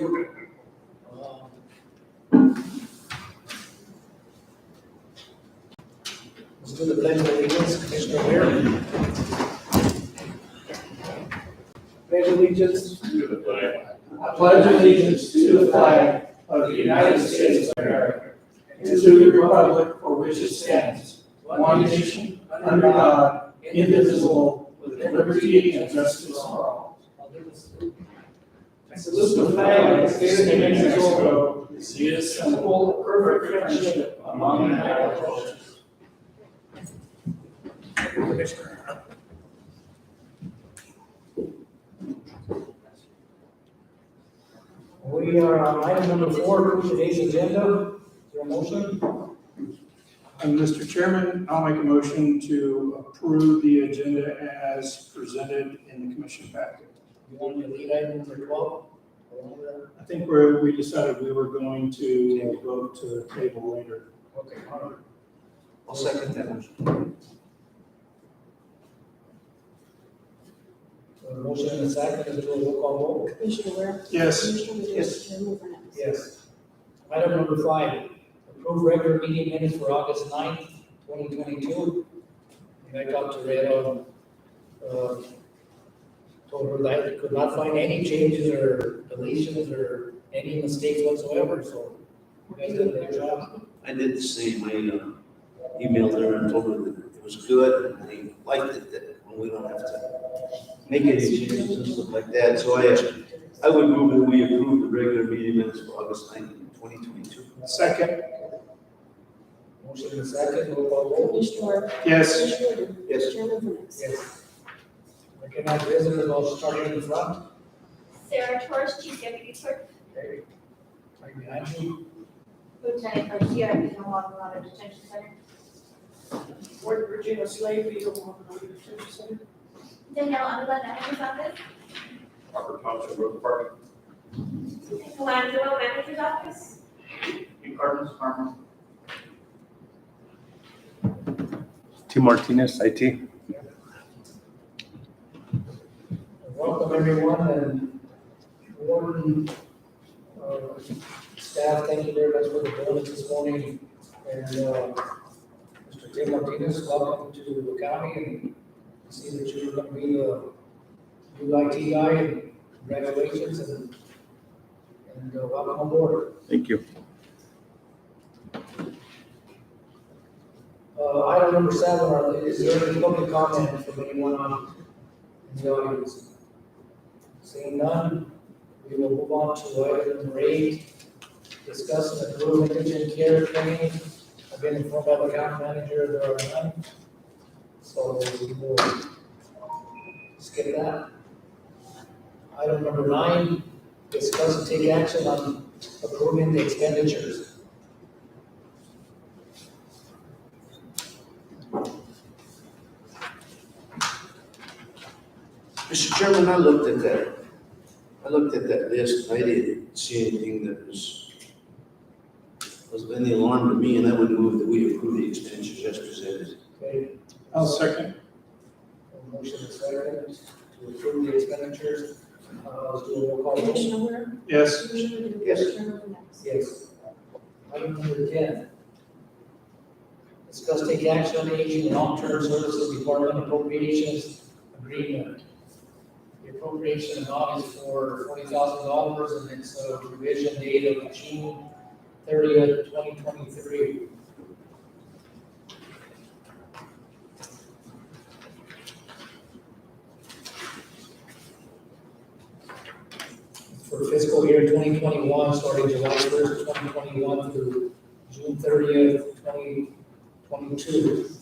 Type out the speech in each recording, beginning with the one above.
Let's do the pledge of allegiance, Commissioner Ware. Pledge allegiance to the flag. I pledge allegiance to the flag of the United States of America and to the republic for which it stands, one nation, under God, indivisible, with liberty and justice for all. Salute the flag of the state of New Mexico. See a simple, perfect friendship among the cultures. We are on item number 4, approve today's agenda. Is there a motion? Mr. Chairman, I'll make a motion to approve the agenda as presented in the commission packet. You want me to lead item number 12? I think we decided we were going to vote to table later. Okay, all right. I'll second that motion. A motion and a second, let's do a roll call vote. Commissioner Ware? Yes. Commissioner Lee? Yes. Chairman Burnett? Yes. Item number 5, approve regular meeting minutes for August 9th, 2022. And I talked to Rita, told her that I could not find any changes or deletions or any mistakes whatsoever, so you guys did a good job. I did the same. I emailed her and told her that it was good and they liked it, that we don't have to make any changes and stuff like that. So I would move that we approve the regular meeting minutes for August 9th, 2022. Second. Motion and a second, roll call vote. Commissioner Ware? Yes. Commissioner Lee? Yes. Chairman Burnett? Yes. Recognize visitors, I'll start in the front. Sarah Torres, Chief Deputy Clerk. Okay. Right behind you. Lieutenant Garcia, Regional Water Detention Center. Ward Virginia Slade, Regional Water Detention Center. Danielle Underwood, Manager's Office. Robert Township Road Department. Colangelo, Manager's Office. Departments, Department. T. Martinez, IT. Welcome everyone and warden, staff, thank you very much for the donuts this morning. And Mr. Tim Martinez, welcome to the county and see that you're going to be the new IT guy and congratulations and welcome aboard. Thank you. Item number 7, is there any public comment from anyone on in the audience? Seeing none, we will move on to item number 8, discuss and approve indigent care training. I've been informed by the county manager there are none, so we will skip that. Item number 9, discuss and take action on approving the expenditures. Mr. Chairman, I looked at that list and I didn't see anything that was of any alarm to me, and I would move that we approve the expenditures as presented. Okay, I'll second. a motion and second to approve the expenditures. Let's do a roll call vote. Commissioner Ware? Yes. Commissioner Lee? Yes. Chairman Burnett? Yes. Item number 10. Discuss take action on aging and long-term services department appropriations agreement. The appropriation amount is for $40,000 and it's a revision date of June 30th, 2023. For fiscal year 2021, starting July 1st, 2021 through June 30th, 2022.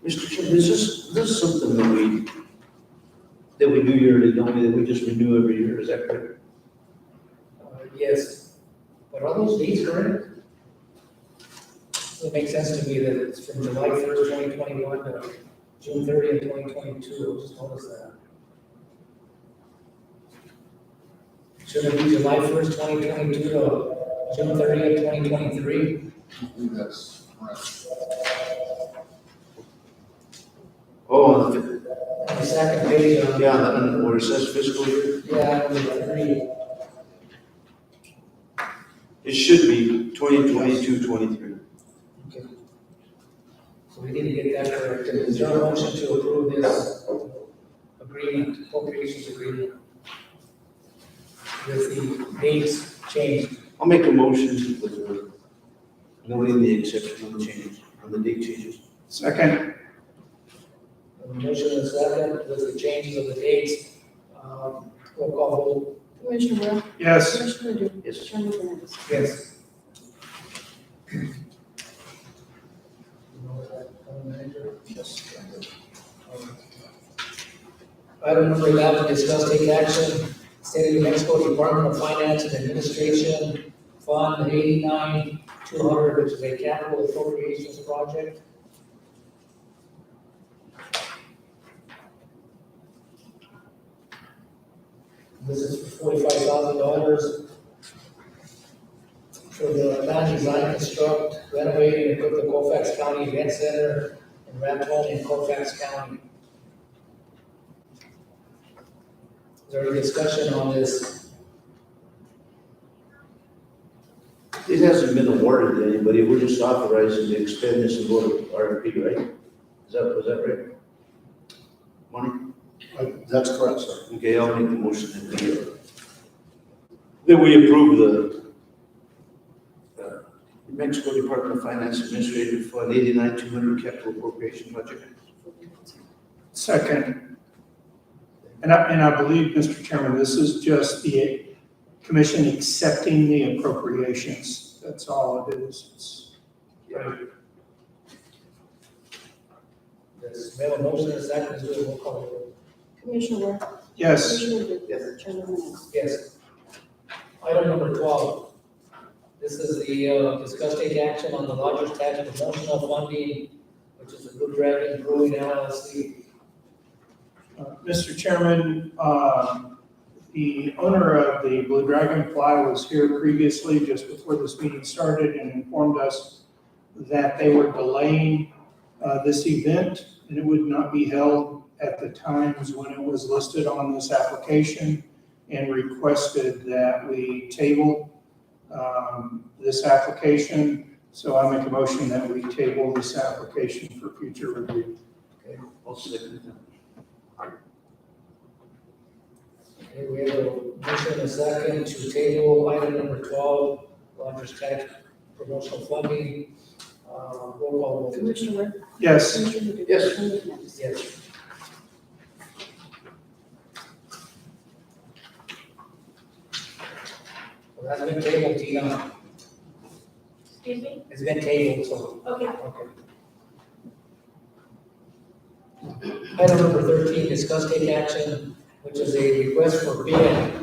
Mr. Chairman, is this something that we do yearly, don't we, that we just renew every year, is that correct? Yes, but are those dates correct? It makes sense to me that it's from July 1st, 2021 to June 30th, 2022, just notice that. Should it be July 1st, 2022 to June 30th, 2023? That's correct. Oh, And the second page on. Yeah, and where it says fiscal year, Yeah, number 3. it should be 2022-23. Okay. So we need to get that corrected. Is there a motion to approve this agreement, appropriations agreement? With the dates changed. I'll make a motion with noting the exceptional changes, on the date changes. Second. A motion and a second with the changes of the dates. Roll call vote. Commissioner Ware? Yes. Commissioner Dugan? Yes. Chairman Hernandez? Yes. Yes. Item number 11, discuss take action, State of New Mexico Department of Finance and Administration, Fund 89-200, which is a capital appropriations project. This is for $45,000 for the plan, design, construct, renovate, and equip the Colfax County Event Center in Raton in Colfax County. Is there any discussion on this? It hasn't been awarded to anybody, we're just authorizing to expend this and go to RFP, right? Was that right? Money? That's correct, sir. Okay, I'll make the motion that we approve the New Mexico Department of Finance Administrative Fund 89-200 capital appropriation budget. Second. And I believe, Mr. Chairman, this is just the commission accepting the appropriations. That's all it is. Yes, we have a motion and a second, so we'll call it. Commissioner Ware? Yes. Commissioner Dugan? Yes. Chairman Hernandez? Yes. Item number 12. This is the discuss take action on the lodger's tax promotional funding, which is a Blue Dragon Brewing LLC. Mr. Chairman, the owner of the Blue Dragonfly was here previously, just before this meeting started, and informed us that they were delaying this event, and it would not be held at the times when it was listed on this application, and requested that we table this application. So I make a motion that we table this application for future review. I'll second that. Okay, we have a motion and a second to table item number 12, lodger's tax promotional funding. Roll call vote. Commissioner Ware? Yes. Commissioner Dugan? Yes. Chairman Hernandez? Yes. Well, that's been tabled, Tina. Excuse me? It's been tabled, so. Okay. Okay. Item number 13, discuss take action, which is a request for bid,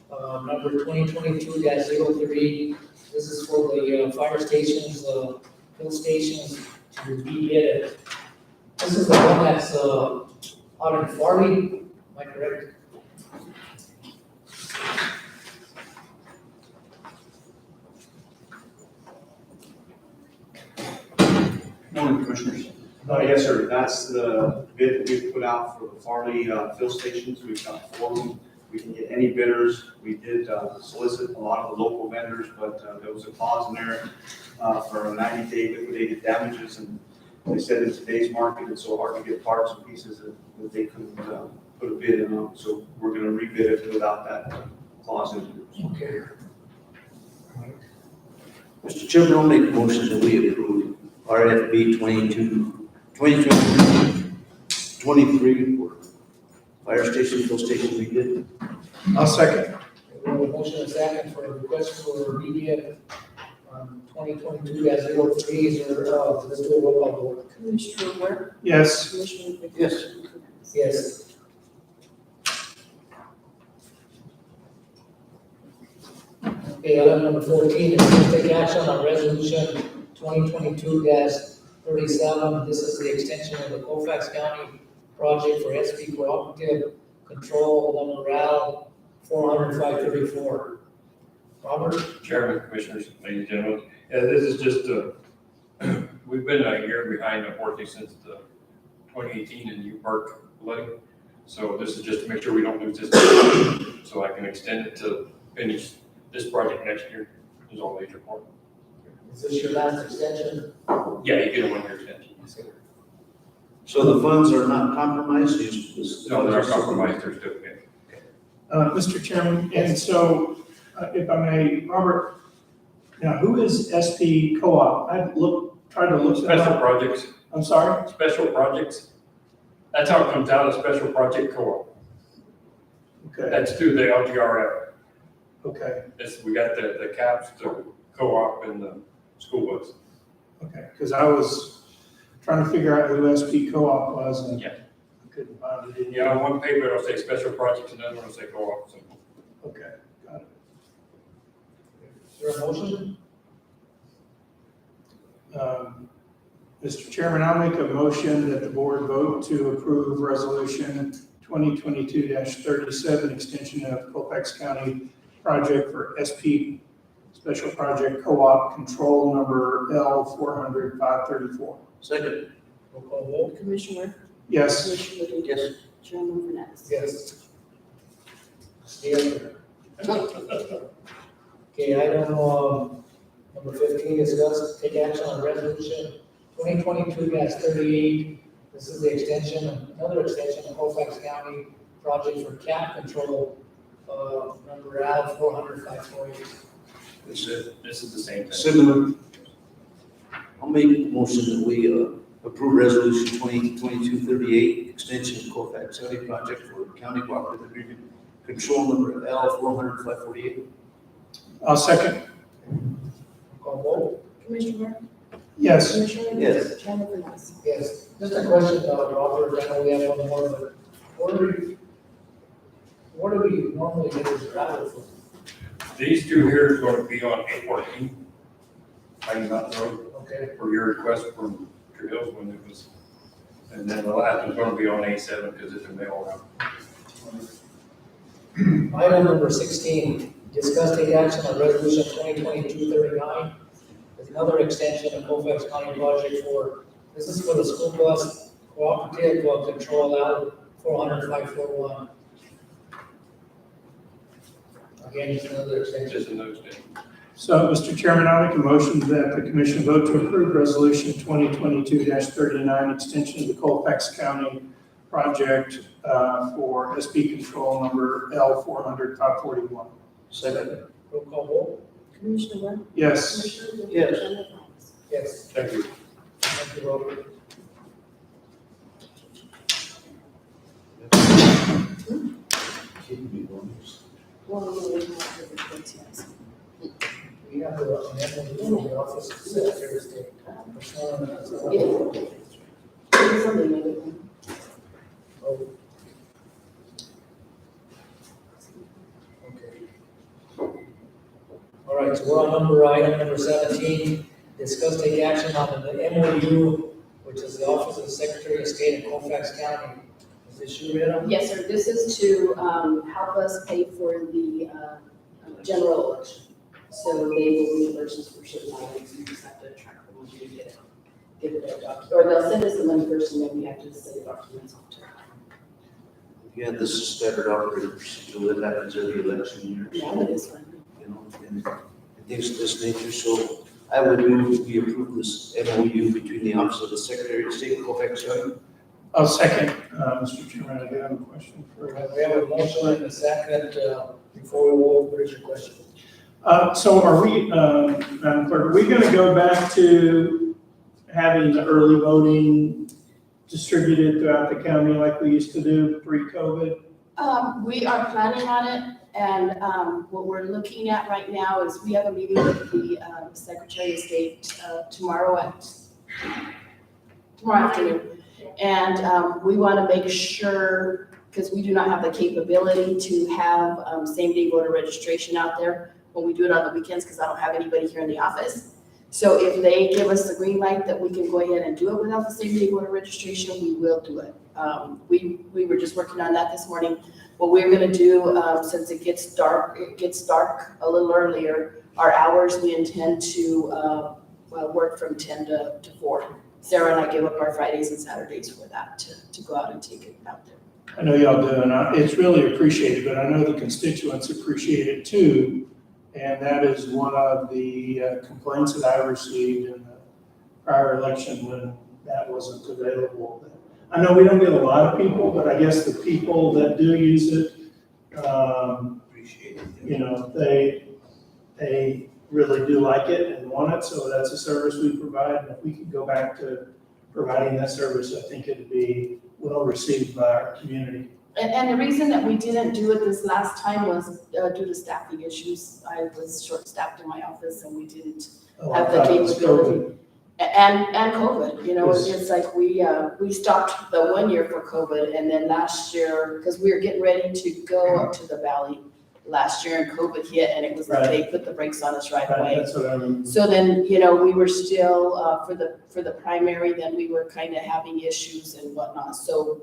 number 2022-03. This is for the fire stations, fill stations to be bid. This is the one that's out in Farley, am I correct? Morning, Commissioners. Yes, sir, that's the bid that we put out for the Farley fill stations. We've got 4 of them. We can get any bidders. We did solicit a lot of the local vendors, but there was a clause in there for 90-day liquidated damages, and they said in today's market, it's so hard to get parts and pieces that they couldn't put a bid in on. So we're going to rebid it without that clause in it. Okay. Mr. Chairman, I'll make a motion that we approve RFB 2023 for fire station, fill station we did. I'll second. We have a motion and a second for a request for rebid on 2022-03. Is there, let's do a roll call vote. Commissioner Ware? Yes. Commissioner Dugan? Yes. Chairman Hernandez? Yes. Okay, item number 14 is to take action on resolution 2022-37. This is the extension of the Colfax County project for SB cooperative control number RAL 40534. Robert? Chairman, Commissioners, ladies and gentlemen, this is just, we've been a year behind, unfortunately, since the 2018 and U Park flooding. So this is just to make sure we don't lose this, so I can extend it to finish this project next year, is all major part. Is this your last extension? Yeah, you get a 1-year extension. So the funds are not compromised, No, they're not compromised, they're still good. Mr. Chairman, and so, if I may, Robert, now who is SP Co-op? Tried to look that Special up. projects, I'm sorry? special projects, that's how it comes out, a special project co-op. Okay, That's through the LGRF. okay, We got the caps, the co-op, and the school bus. okay, because I was trying to figure out who SP Co-op was and Yeah. I couldn't find it in Yeah, on one paper it'll say special projects, and another one will say co-op. So Okay, got it. Is there a motion? Mr. Chairman, I'll make a motion that the board vote to approve resolution 2022-37, extension of Colfax County project for SP Special Project Co-op Control Number L400-534. Second. Roll call vote? Commissioner, Yes. Commissioner Liddell, Yes. Chairman Fernandez. Yes. Stay up there. Okay, item, number 15, discuss, take action on resolution 2022-38. This is the extension, another extension of Colfax County project for cat control, number L 400-548. This is this is the same thing. similar. I'll make a motion that we approve resolution 2022-38, extension of Colfax County project for county cooperative agreement, control number L 400-548. I'll second. Call vote? Commissioner, Yes. Commissioner Yes. Liddell, Chairman Fernandez. Yes. Just a question, Robert, I know we have one more, but what do we normally get this gravel for? These two here is going to be on 814, Pine Mountain Road, Okay, for your request from Tree Hills when it was, and then the last one's going to be on 87 because it's a mail route. item number 16, discuss take action on resolution 2022-39. There's another extension of Colfax County project for, this is for the school bus cooperative control L 400-541. Again, it's another extension. Just a note thing. So, Mr. Chairman, I'll make a motion that the commission vote to approve resolution 2022-39, extension of the Colfax County project for SP control number L400-541. Second. Roll call vote? Commissioner Webb, Yes. Commissioner Liddell, Yes. Chairman Fernandez. Yes. Thank you. Thank you, Robert. Well, we have the reports, yes. We have the amendment in the office of Secretary of State. Yeah. It's something other than- Oh. Okay. All right, so we're on item number 17, discuss take action on the MOU, which is the Office of the Secretary of State of Colfax County. Is this you, Rita? Yes, sir. This is to help us pay for the general election. So they will reimburse us for certain items, you just have to track them when you get it, or they'll send us the money first, and then we have to send the documents off to them. Yeah, this is standard operating procedure that happens every election year. Yeah, that is fine. You know, and things of this nature, so I would move that we approve this MOU between the Office of the Secretary of State of Colfax County. I'll second, Mr. Chairman, I do have a question for you. We have a motion and a second, before we go, what is your question? So are we, Madam Clerk, are we going to go back to having the early voting distributed throughout the county like we used to do pre-COVID? We are planning on it, and what we're looking at right now is we have a meeting with the Secretary of State tomorrow afternoon. And we want to make sure, because we do not have the capability to have same-day voter registration out there when we do it on the weekends, because I don't have anybody here in the office. So if they give us the green light that we can go ahead and do it without the same-day voter registration, we will do it. We were just working on that this morning. What we're going to do, since it gets dark a little earlier, our hours, we intend to work from 10 to 4. Sarah and I give up our Fridays and Saturdays for that, to go out and take it out there. I know y'all do, and it's really appreciated, but I know the constituents appreciate it too. And that is one of the complaints that I received in the prior election when that wasn't available. I know we don't get a lot of people, but I guess the people that do use it, Appreciate it. you know, they really do like it and want it, so that's a service we provide. And if we could go back to providing that service, I think it'd be well received by our community. And the reason that we didn't do it this last time was due to staffing issues. I was short-staffed in my office and we didn't Oh, I have the thought it was capability. COVID. And COVID, you know, Yes. it's like we stopped the 1 year for COVID, and then last year, because we were getting ready to go up to the valley last year, and COVID hit, and it was like Right. they put the brakes on us right Right, away. that's what I remember. So then, you know, we were still, for the primary, then we were kind of having issues and whatnot. So,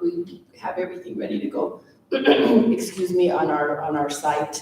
we have everything ready to go, excuse me, on our site.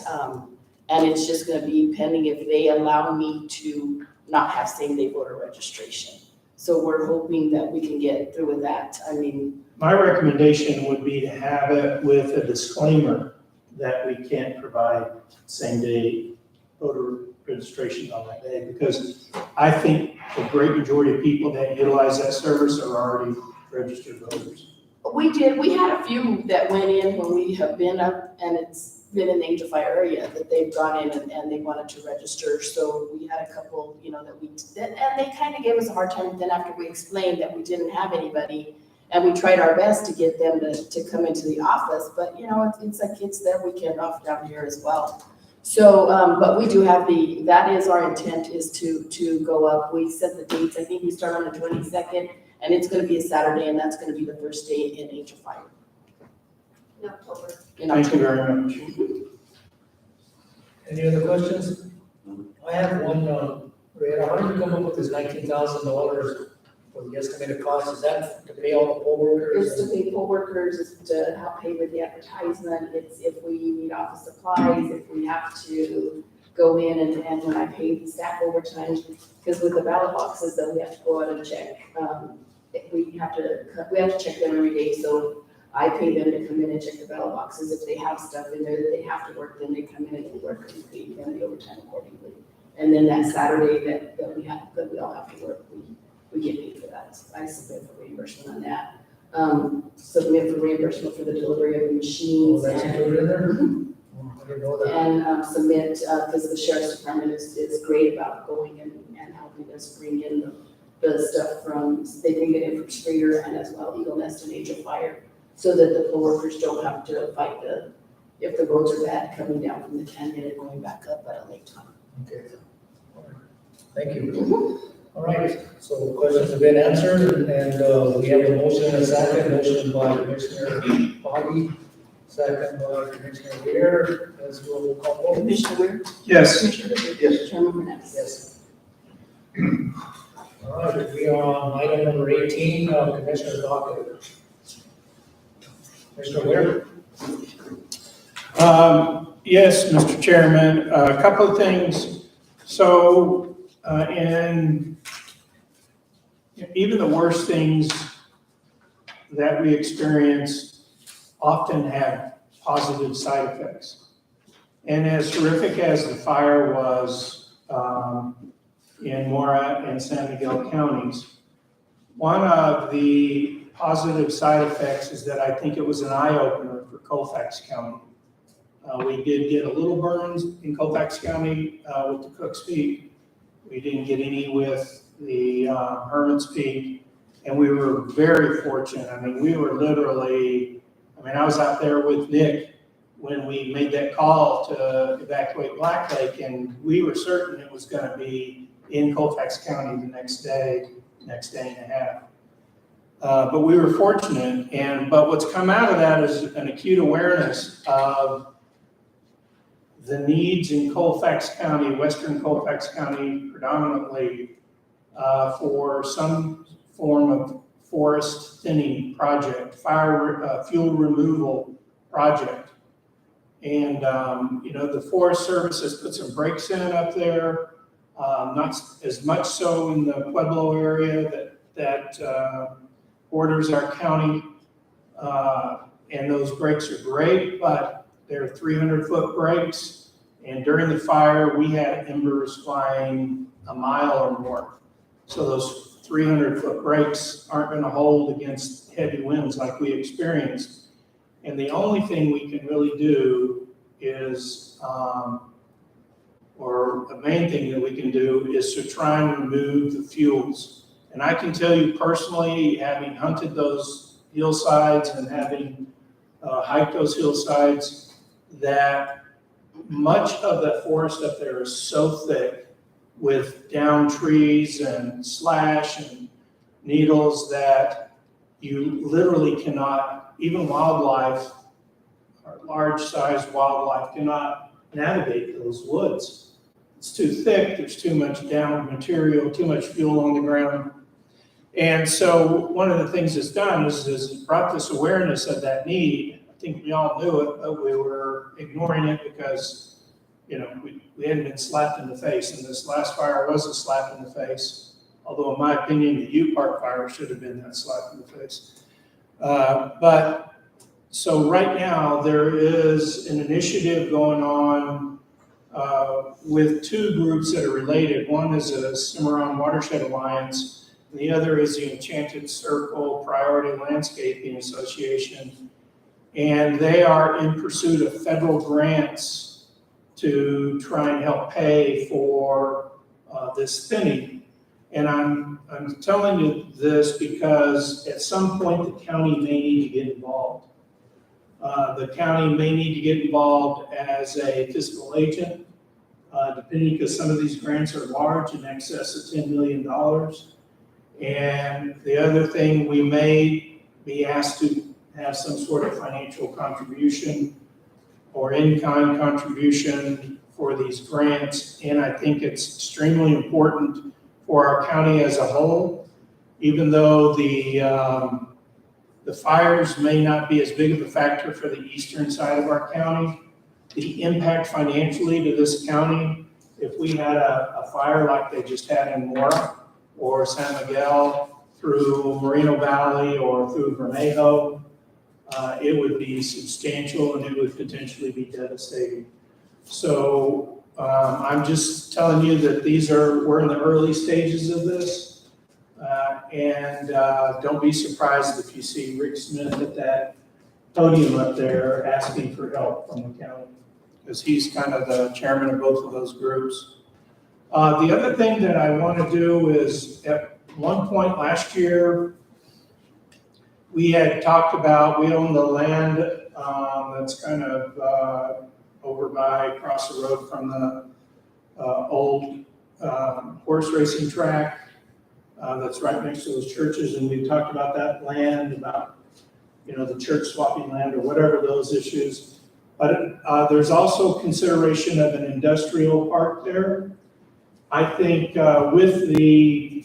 And it's just gonna be pending if they allow me to not have same-day voter registration. So we're hoping that we can get through with that. I mean, My recommendation would be to have it with a disclaimer that we can't provide same-day voter registration on that day, because I think the great majority of people that utilize that service are already registered voters. we had a few that went in when we have been up, and it's been in the Angel Fire area, that they've gone in and they wanted to register. So we had a couple, you know, that we did, and they kind of gave us a hard time then after we explained that we didn't have anybody. And we tried our best to get them to come into the office, but you know, it's like it's their weekend off down here as well. So, but we do have that is our intent, is to go up. We set the dates. I think we start on the 22nd, and it's gonna be a Saturday, and that's gonna be the first day in Angel Fire. In October. In Thank you October. very much. Any other questions? I have one, Rheta, how did you come up with this $19,000 for the estimated cost? Is that to pay all the poll workers? It's to pay poll workers, it's to help pay with the advertisement, it's if we need office supplies, if we have to go in and when I pay the staff overtime, because with the ballot boxes that we have to go out and check, we have to check them every day, so I pay them to come in and check the ballot boxes. If they have stuff in there that they have to work, then they come in and they work and pay them the overtime accordingly. And then that Saturday that we all have to work, we get paid for that. I submit for reimbursement on that. Submit for reimbursement for the delivery of the Oh, machines. that's and- included in there? I didn't know that. And submit, because the sheriff's department is great about going and helping us bring in the stuff from, they bring it in from Springer and as well Eagle Nest and Angel Fire, so that the poll workers don't have to fight if the roads are bad, coming down from the canyon and going back up at a late time. Okay. All right. Thank you. All right, so questions have been answered, and we have a motion and a second. Motion by Commissioner Bobby, second by Commissioner Weir. Let's do a roll call vote. Commissioner Weir? Yes. Commissioner Ridley? Yes. Chairman Burnett? Yes. All right, we are on item number 18, Commissioner docket. Commissioner Weir? Yes, Mr. Chairman, a couple of things. So, in even the worst things that we experience often have positive side effects. And as horrific as the fire was in Mora and San Miguel counties, one of the positive side effects is that I think it was an eye-opener for Colfax County. We did get a little burns in Colfax County with the Cook's Peak. We didn't get any with the Herman's Peak, and we were very fortunate. I mean, we were literally, I was out there with Nick when we made that call to evacuate Black Lake, and we were certain it was going to be in Colfax County the next day and a half. But we were fortunate, but what's come out of that is an acute awareness of the needs in Colfax County, western Colfax County predominantly, for some form of forest thinning project, fuel removal project. And, the Forest Service has put some brakes in up there, not as much so in the Pueblo area that borders our county. and those brakes are great, but they're 300-foot brakes. And during the fire, we had embers flying a mile or more. So those 300-foot brakes aren't going to hold against heavy winds like we experienced. And the only thing we can really do is, or the main thing that we can do is to try and remove the fuels. And I can tell you personally, having hunted those hillsides and having hiked those hillsides, that much of that forest up there is so thick with down trees and slash and needles that you literally cannot, even wildlife, or large-sized wildlife cannot navigate those woods. It's too thick, there's too much down material, too much fuel on the ground. And so one of the things it's done is it brought this awareness of that need. I think we all knew it, but we were ignoring it because, you know, we hadn't been slapped in the face, and this last fire was a slap in the face. Although in my opinion, the U Park fire should have been that slap in the face. But so right now there is an initiative going on with two groups that are related. One is a Cimarron Watershed Alliance, and the other is the Enchanted Circle Priority Landscaping Association. And they are in pursuit of federal grants to try and help pay for this thinning. And I'm telling you this because at some point the county may need to get involved. The county may need to get involved as a fiscal agent, depending, because some of these grants are large, in excess of $10 million. And the other thing, we may be asked to have some sort of financial contribution or in-kind contribution for these grants. And I think it's extremely important for our county as a whole, even though the fires may not be as big of a factor for the eastern side of our county. The impact financially to this county, if we had a fire like they just had in Mora or San Miguel through Moreno Valley or through Vermejo, it would be substantial and it would potentially be devastating. So I'm just telling you that we're in the early stages of this. And don't be surprised if you see Rick Smith at that podium up there asking for help from the county, because he's kind of the chairman of both of those groups. The other thing that I want to do is, at one point last year, we had talked about, we own the land that's kind of over by, across the road from the old horse racing track. That's right next to those churches, and we talked about that land, about, you know, the church swapping land or whatever those issues. But there's also consideration of an industrial park there. I think with the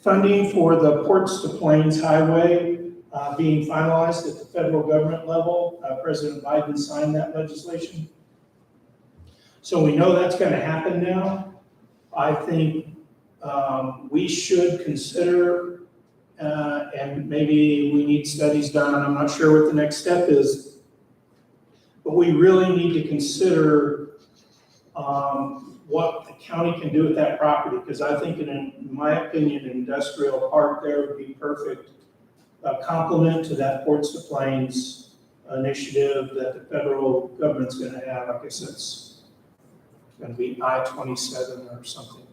funding for the Ports to Plains Highway being finalized at the federal government level, President Biden signed that legislation. So we know that's going to happen now. I think we should consider, and maybe we need studies done, I'm not sure what the next step is, but we really need to consider what the county can do with that property, because I think, in my opinion, an industrial park there would be perfect complement to that Ports to Plains initiative that the federal government's going to have. I guess it's going to be I-27 or something.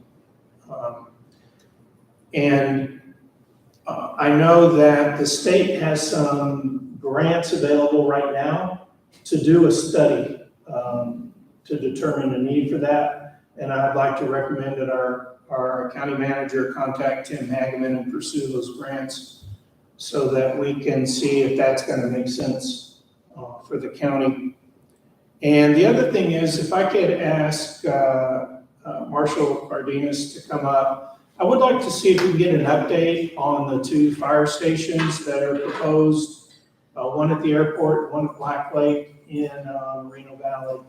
I know that the state has some grants available right now to do a study to determine the need for that. And I'd like to recommend that our county manager contact Tim Hageman and pursue those grants so that we can see if that's going to make sense for the county. And the other thing is, if I could ask Marshall Cardenas to come up, I would like to see if we can get an update on the two fire stations that are proposed, one at the airport, one at Black Lake in Moreno Valley.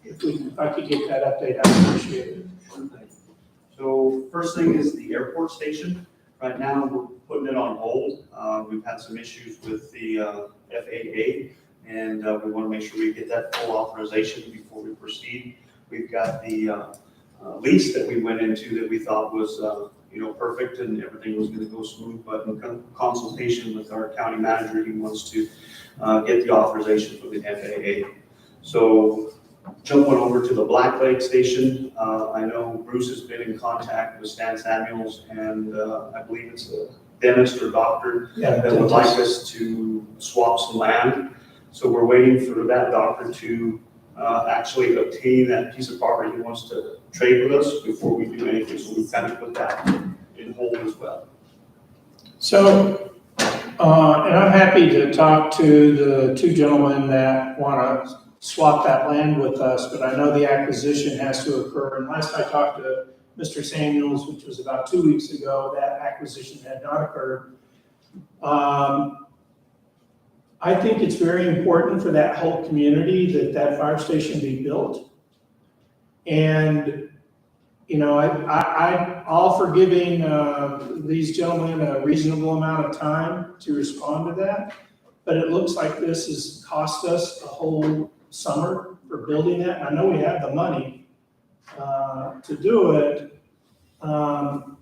If I could get that update, I'd appreciate it. So first thing is the airport station. Right now, we're putting it on hold. We've had some issues with the FAA, and we want to make sure we get that full authorization before we proceed. We've got the lease that we went into that we thought was perfect and everything was going to go smooth, but in consultation with our county manager, he wants to get the authorization from the FAA. So jumping over to the Black Lake Station, I know Bruce has been in contact with Stan Samuels, and I believe it's a dentist or doctor that would like us to swap some land. So we're waiting for that doctor to actually obtain that piece of property he wants to trade with us before we do anything. So we've kind of put that in hold as well. So, and I'm happy to talk to the two gentlemen that want to swap that land with us, but I know the acquisition has to occur. And last I talked to Mr. Samuels, which was about 2 weeks ago, that acquisition had not occurred. I think it's very important for that whole community that that fire station be built. And, I'll for giving these gentlemen a reasonable amount of time to respond to that. But it looks like this has cost us a whole summer for building that. And I know we have the money to do it.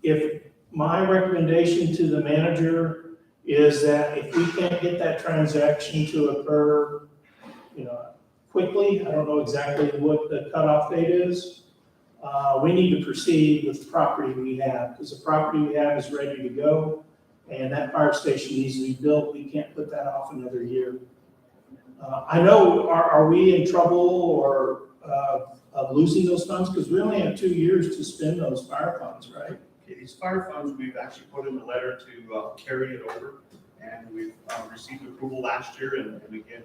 If my recommendation to the manager is that if we can't get that transaction to occur, quickly, I don't know exactly what the cutoff date is, we need to proceed with the property we have, because the property we have is ready to go, and that fire station needs to be built. We can't put that off another year. I know, are we in trouble or of losing those funds? Because we only have 2 years to spend those fire funds, right? Okay, these fire funds, we've actually put in a letter to carry it over, and we've received approval last year, and again,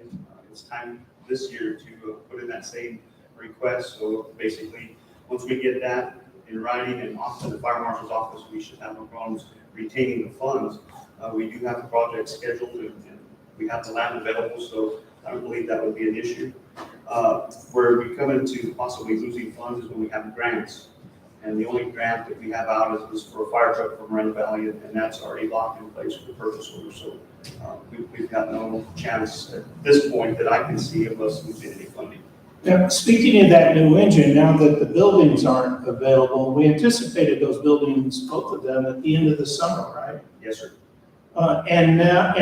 it's time this year to put in that same request. So basically, once we get that in writing and off to the fire marshal's office, we should have no problems retaining the funds. We do have the project scheduled, and we have the land available, so I don't believe that would be an issue. Where we come into possibly losing funds is when we have grants. And the only grant that we have out is for a fire truck from Moreno Valley, and that's already locked in place for purchase order. So we've got no chance at this point that I can see of us losing any funding. Now, speaking of that new engine, now that the buildings aren't available, we anticipated those buildings, both of them, at the end of the summer, right? Yes, sir. And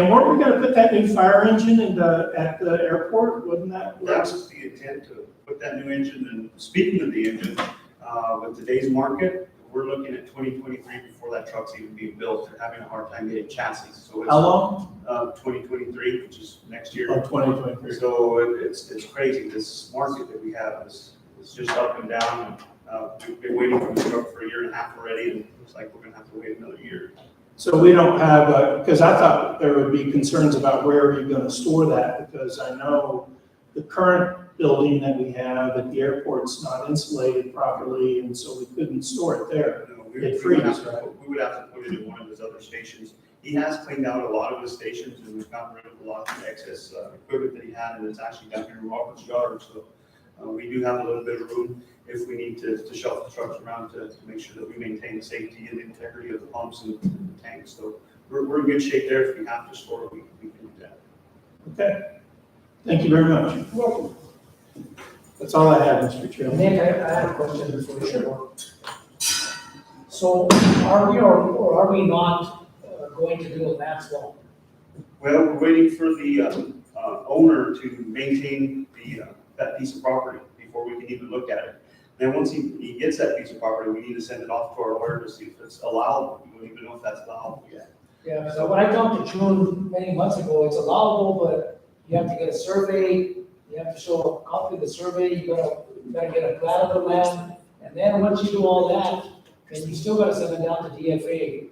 weren't we going to put that new fire engine at the airport? Wasn't that? That was the intent, to put that new engine. And speaking of the engine, with today's market, we're looking at 2023 before that truck's even being built. They're having a hard time getting chassis. So it's How long? 2023, which is next year. Oh, 2023. So it's crazy. This market that we have is just up and down. We've been waiting for the truck for 1.5 years already, and it looks like we're going to have to wait another year. So we don't have, because I thought there would be concerns about where are you going to store that, because I know the current building that we have at the airport's not insulated properly, and so we couldn't store it there. It freezes, right? We would have to put it in one of his other stations. He has cleaned out a lot of his stations, and we've gotten rid of a lot of the excess equipment that he had, and it's actually down here in Robert's yard. So we do have a little bit of room if we need to shelf the trucks around to make sure that we maintain the safety and the integrity of the pumps and the tanks. So we're in good shape there. If we have to store it, we can do that. Okay. Thank you very much. Welcome. That's all I have, Mr. Chairman. Nick, I have a question before you go. So are we or are we not going to do a land swap? Well, we're waiting for the owner to maintain that piece of property before we can even look at it. Then once he gets that piece of property, we need to send it off to our lawyer to see if it's allowable. We don't even know if that's allowable yet. Yeah, so when I talked to June many months ago, it's allowable, but you have to get a survey, you have to show a copy of the survey, you gotta get a plat of the land, and then once you do all that, then you still gotta send it down to DFA.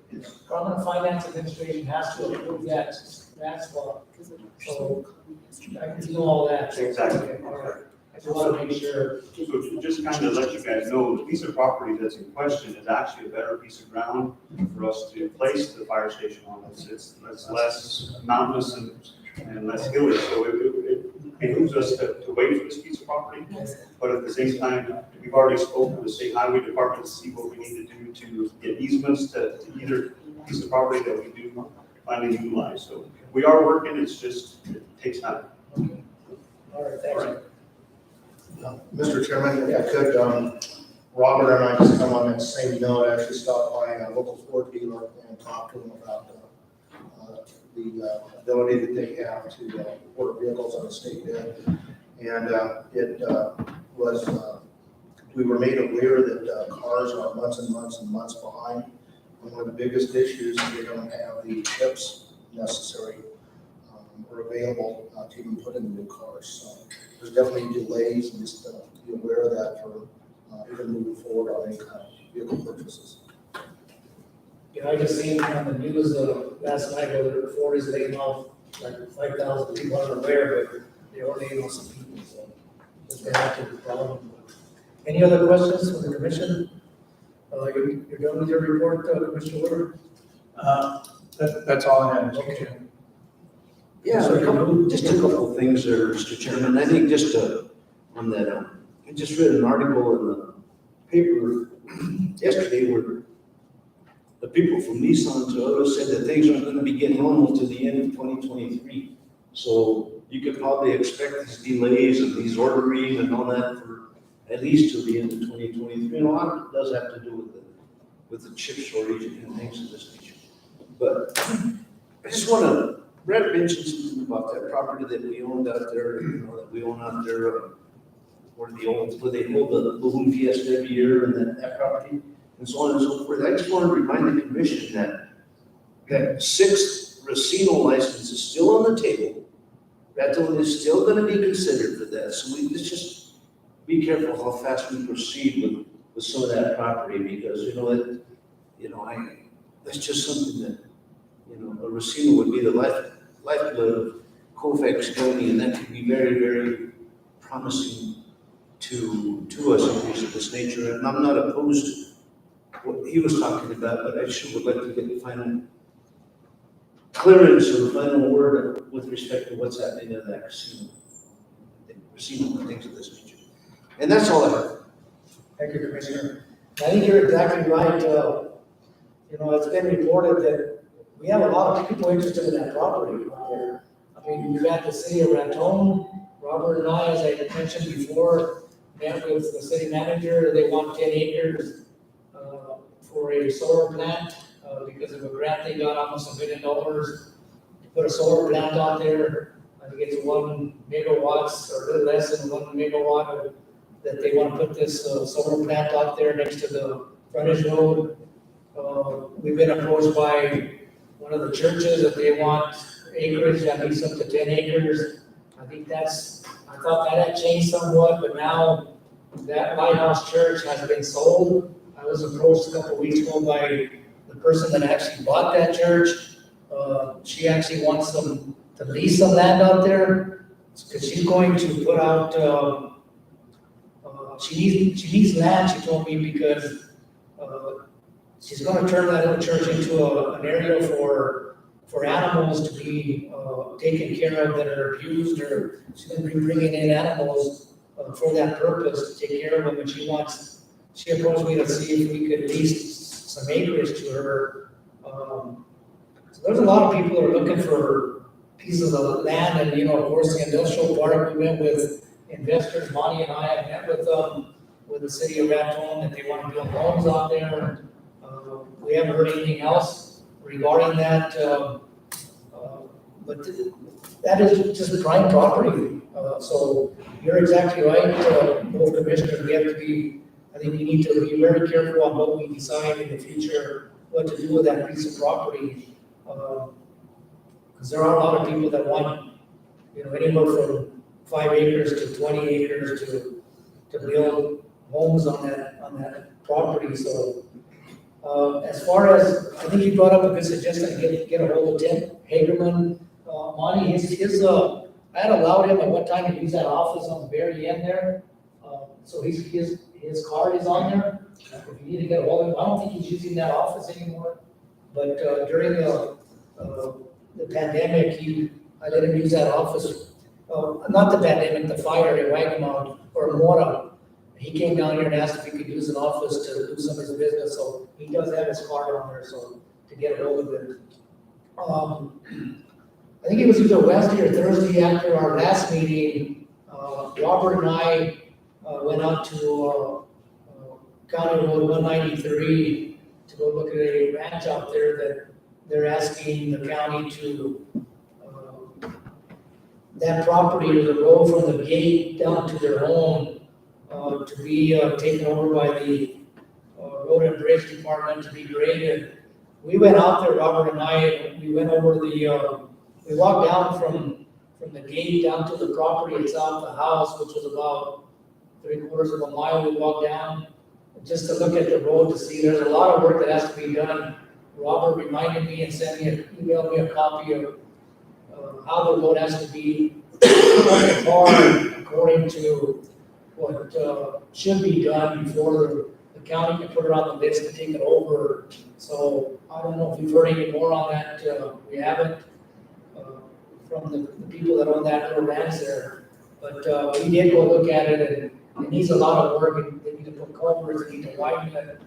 Government Finance Administration has to approve that swap. So I can do all that. Exactly. Okay, all right. I just want to make sure. So to just kind of let you guys know, the piece of property that's in question is actually a better piece of ground for us to place the fire station on. It's less mountainous and less hilly, so it behooves us to wait for this piece of property. But at the same time, we've already spoken to the state highway department to see what we need to do to get easements to either piece of property that we do finally utilize. So we are working, it's just, it takes time. All right, thanks. Mr. Chairman, if I could, Robert and I just come on that same note, actually stopped by a local Ford dealer and talked to them about the ability that they have to order vehicles on the state bid. And it was, we were made aware that cars are months and months and months behind. One of the biggest issues is they don't have the chips necessary or available to even put in the new cars. So there's definitely delays, and just be aware of that for even moving forward on any kind of vehicle purchases. Yeah, I just seen on the news last night where Ford is laying off like 5,000 people. I don't know where, but they're already laying off some people, so it's been a big problem. Any other questions from the commission? You're done with your report, Commissioner Woodward? That's all I have, Mr. Chairman. Yeah, just a couple of things there, Mr. Chairman. I think just on that, I just read an article in the paper yesterday where the people from Nissan Toyota said that things aren't going to be getting normal to the end of 2023. So you could probably expect these delays and these ordering and all that for at least to the end of 2023. And a lot of it does have to do with the chip shortage and things of this nature. But I just want to, Brett mentioned something about that property that we owned out there, that we own out there, where they hold the balloon fiesta every year and that property, and so on and so forth. I just want to remind the commission that 6th Racino license is still on the table. Raton is still going to be considered for that. So let's just be careful how fast we proceed with some of that property, because that's just something that a Racino would be the lifeblood of Colfax County, and that could be very, very promising to us in things of this nature. And I'm not opposed to what he was talking about, but I sure would like to get the final clearance or the final word with respect to what's happening in that casino and things of this nature. And that's all I have. Thank you, Commissioner. I think you're exactly right. It's been reported that we have a lot of people interested in that property out there. I mean, you've got the city of Raton. Robert and I, as I mentioned before, met with the city manager. They want 10 acres for a solar plant because of a grant they got, almost $1 million to put a solar plant out there. I think it's 1 megawatts or a little less than 1 megawatt that they want to put this solar plant out there next to the frontage road. We've been approached by one of the churches that they want acreage, at least up to 10 acres. I thought that had changed somewhat, but now that Lighthouse Church has been sold. I was approached a couple of weeks ago by the person that actually bought that church. She actually wants to lease some land out there, because she's going to put out, she needs land, she told me, because she's going to turn that little church into an area for animals to be taken care of that are abused, or she's going to be bringing in animals for that purpose, to take care of them. And she approached me to see if we could lease some acreage to her. So there's a lot of people that are looking for pieces of land, and of course, the industrial park, we met with investors. Monty and I have met with the city of Raton, that they want to build homes out there. We haven't heard anything else regarding that, but that is just prime property. So you're exactly right, both commissioners. I think we need to be very careful on what we decide in the future, what to do with that piece of property. Because there are a lot of people that want, anywhere from 5 acres to 20 acres to build homes on that property. So as far as, I think you brought up a good suggestion to get a hold of Tim Hagerman. Monty, I had allowed him at one time to use that office on the very end there. So his card is on there. If you need to get a hold of him, I don't think he's using that office anymore. But during the pandemic, I let him use that office. Not the pandemic, the fire in Wagamount or Mora. He came down here and asked if he could use an office to do some of his business. So he does have his card on there. So to get a hold of it. I think it was either Wednesday or Thursday after our last meeting, Robert and I went out to County Road 193 to go look at a ranch out there that they're asking the county to, that property or the road from the gate down to their home to be taken over by the Road and Bridge Department to be graded. We went out there, Robert and I, and we went over the, we walked down from the gate down to the property itself, the house, which was about 3/4 of a mile. We walked down just to look at the road to see. There's a lot of work that has to be done. Robert reminded me and emailed me a copy of how the road has to be according to what should be done before the county can put it on the list to take it over. So I don't know if we've heard any more on that. We haven't from the people that own that little ranch there. But we did go look at it, and it needs a lot of work. And they need to put culverts, they need to widen it.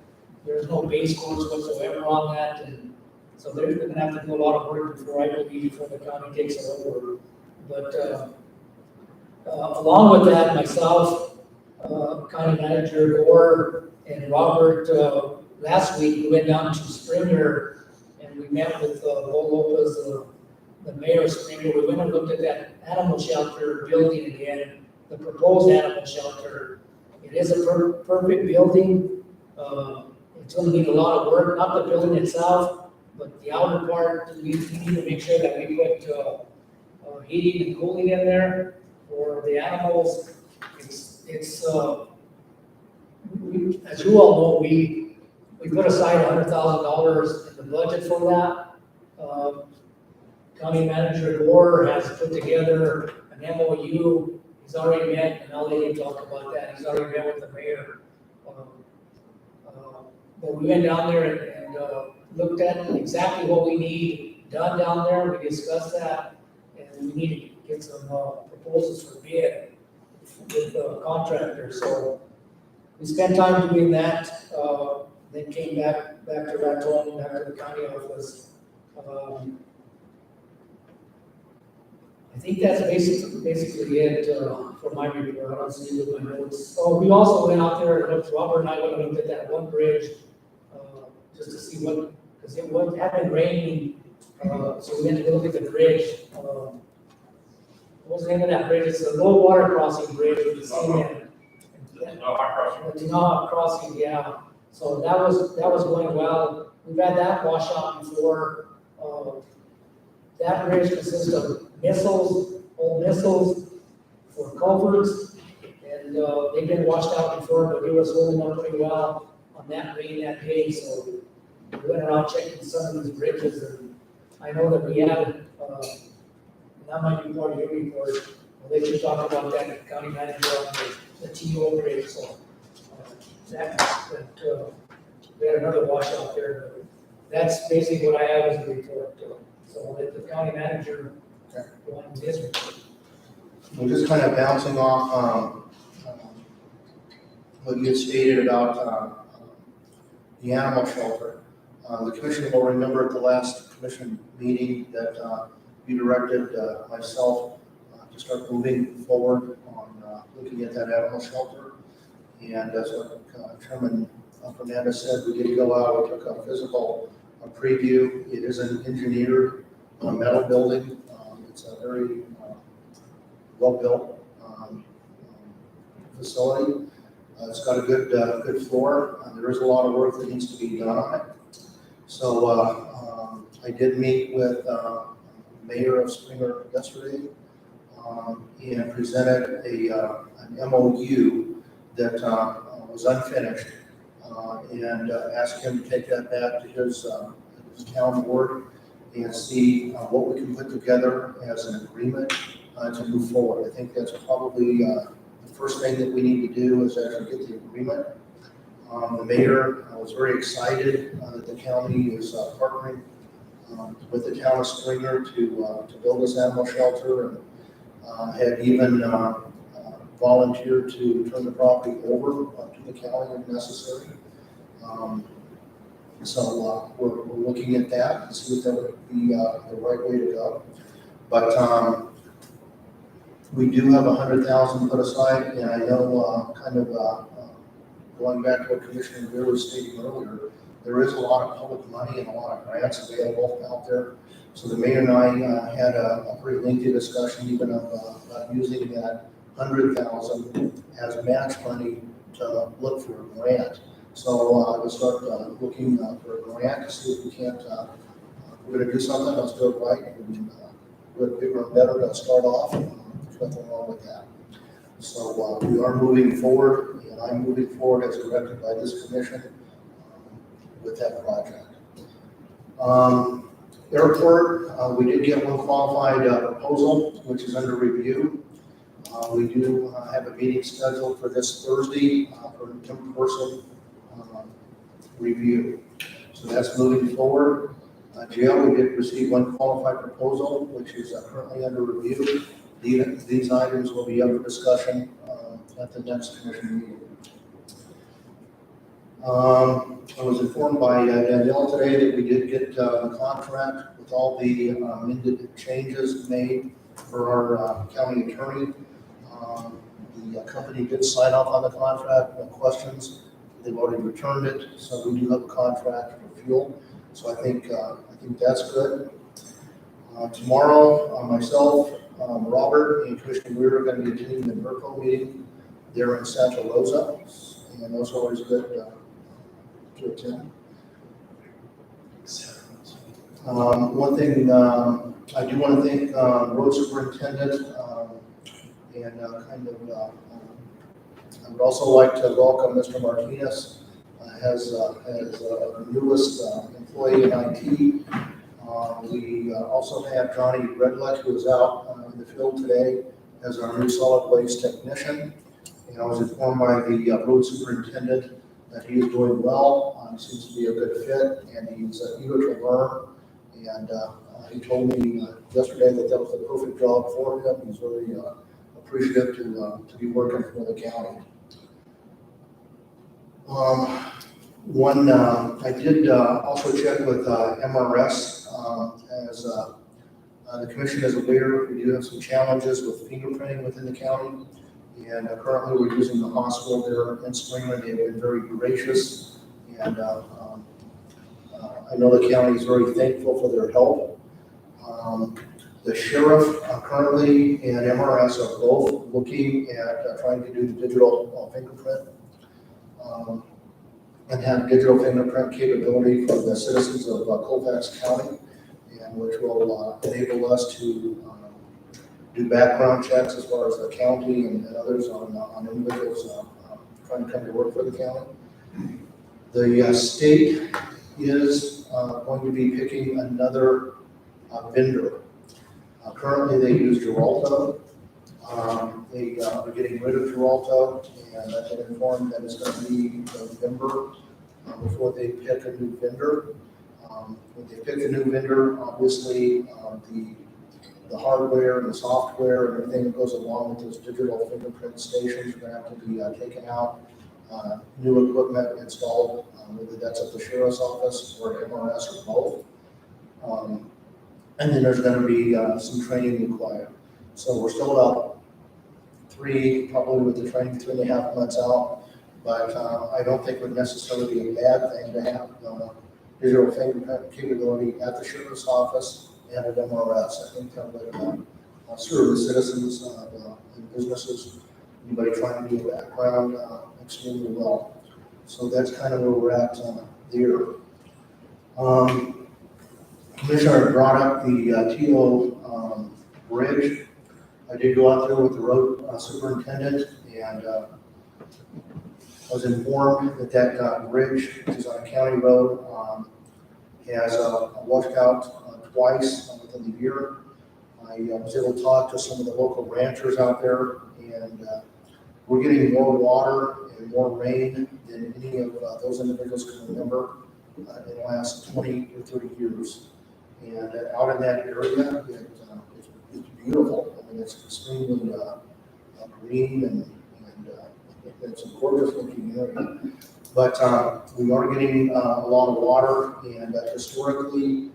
There's no base course whatsoever on that, and so they're gonna have to do a lot of work before I believe before the county takes it over. But along with that, myself, County Manager Gore and Robert, last week we went down to Springer and we met with Bo Lopez, the mayor of Springer. We went and looked at that animal shelter building again, the proposed animal shelter. It is a perfect building. It's going to need a lot of work, not the building itself, but the outer part. We need to make sure that we put heating and cooling in there for the animals. It's as you all know, we put aside $100,000 in the budget for that. County Manager Gore has put together an MOU. He's already met, and I'll let him talk about that. He's already met with the mayor. But we went down there and looked at exactly what we need done down there. We discussed that, and we need to get some proposals for bid with contractors. So we spent time doing that. Then came back to Raton, back to the county office. I think that's basically it for my report. I don't see with my notes. Oh, we also went out there and looked. Robert and I went and looked at that one bridge just to see what, because it had been raining, so we went to look at the bridge. What was the name of that bridge? It's a low water crossing bridge with the cement. The Tinaha crossing, yeah. So that was going well. We've had that wash out before. That bridge consists of old missiles for culverts, and they've been washed out before, but it was holding up pretty well on that rain that day. So we went around checking some of these bridges, and I know that we had, that might be part of your report. I'll let you talk about that, county manager on the TO bridge. So we had another washout there. But that's basically what I have as a report. So I'll let the county manager go on with his report. We're just kind of bouncing off what you had stated about the animal shelter. The commission will remember at the last commission meeting that you directed myself to start moving forward on looking at that animal shelter. And as Chairman Fernandez said, we did go out, we took a physical preview. It is an engineered metal building. It's a very well-built facility. It's got a good floor. There is a lot of work that needs to be done on it. So I did meet with Mayor of Springer yesterday and presented an MOU that was unfinished and asked him to take that back to his town board and see what we can put together as an agreement to move forward. I think that's probably the first thing that we need to do is actually get the agreement. The mayor was very excited that the county is partnering with the town of Springer to build this animal shelter, and had even volunteered to turn the property over to the county if necessary. So we're looking at that and see if that would be the right way to go. But we do have 100,000 put aside, and I know going back to what Commissioner Beer was stating earlier, there is a lot of public money and a lot of grants available out there. So the mayor and I had a pretty lengthy discussion even of using that 100,000 as match money to look for a grant. So I will start looking for a grant to see if we can't, we're gonna do something, let's do it right. And, we're bigger and better to start off, there's nothing wrong with that. So we are moving forward, and I'm moving forward as directed by this commission with that project. Airport, we did get one qualified proposal, which is under review. We do have a meeting scheduled for this Thursday for an in-person review. So that's moving forward. Jail, we did receive one qualified proposal, which is currently under review. These items will be up for discussion at the next commission meeting. I was informed by Danielle today that we did get the contract with all the amended changes made for our county attorney. The company did sign off on the contract, no questions. They've already returned it, so we do have a contract for fuel. So I think that's good. Tomorrow, myself, Robert, and Commissioner Weir are going to be attending the Merco meeting there in Santa Rosa, and those are always good to attend. One thing I do want to thank Road Superintendent and I would also like to welcome Mr. Martinez as our newest employee in IT. We also have Johnny Redleck, who is out in the field today as our new solid waste technician. And I was informed by the road superintendent that he is doing well. He seems to be a good fit, and he's eager to learn. And he told me yesterday that that was the perfect job for him. He's very appreciative to be working for the county. I did also check with MRS as the commission is aware, we do have some challenges with fingerprinting within the county. And currently we're using the hospital there in Springland. They've been very gracious. And I know the county is very thankful for their help. The sheriff currently and MRS are both looking at trying to do the digital fingerprint and have digital fingerprint capability for the citizens of Colfax County, and which will enable us to do background checks as far as the county and others on individuals trying to come to work for the county. The state is going to be picking another vendor. Currently they use Geralto. They are getting rid of Geralto, and I've been informed that it's going to be November before they pick a new vendor. When they pick a new vendor, obviously the hardware and the software and everything that goes along with those digital fingerprint stations are going to have to be taken out. New equipment installed, whether that's at the sheriff's office or at MRS or both. And then there's going to be some training required. So we're still about probably with the training, 3.5 months out. But I don't think it would necessarily be a bad thing to have digital fingerprint capability at the sheriff's office and at MRS. I think that would serve the citizens and businesses, anybody trying to do a background extremely well. So that's kind of where we're at there. Commissioner brought up the TO bridge. I did go out there with the road superintendent, and I was informed that that bridge, which is on a county road, has washed out twice within the year. I was able to talk to some of the local ranchers out there, and we're getting more water and more rain than any of those individuals can remember in the last 20 or 30 years. And out in that area, it's beautiful. I mean, it's extremely green and it's a gorgeous looking area. But we are getting a lot of water, and historically,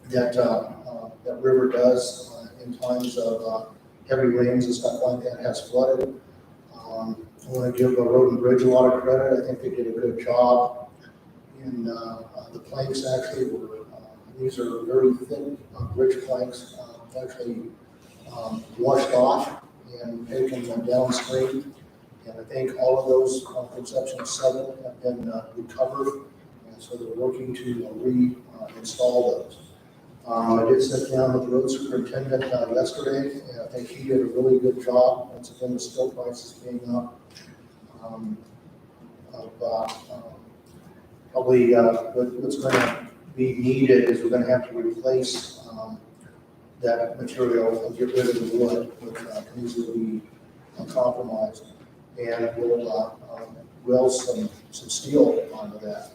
that river does, in times of heavy rains and stuff like that, has flooded. I want to give the Road and Bridge a lot of credit. I think they did a good job. And the planks actually were, these are very thin bridge planks, actually washed off and taken downstream. And I think all of those from section 7 have been recovered. And so they're working to reinstall those. I did sit down with the road superintendent yesterday, and I think he did a really good job. Once again, the steel prices being up. Probably what's going to be needed is we're going to have to replace that material and get rid of the wood, which can easily be compromised. And we'll weld some steel onto that.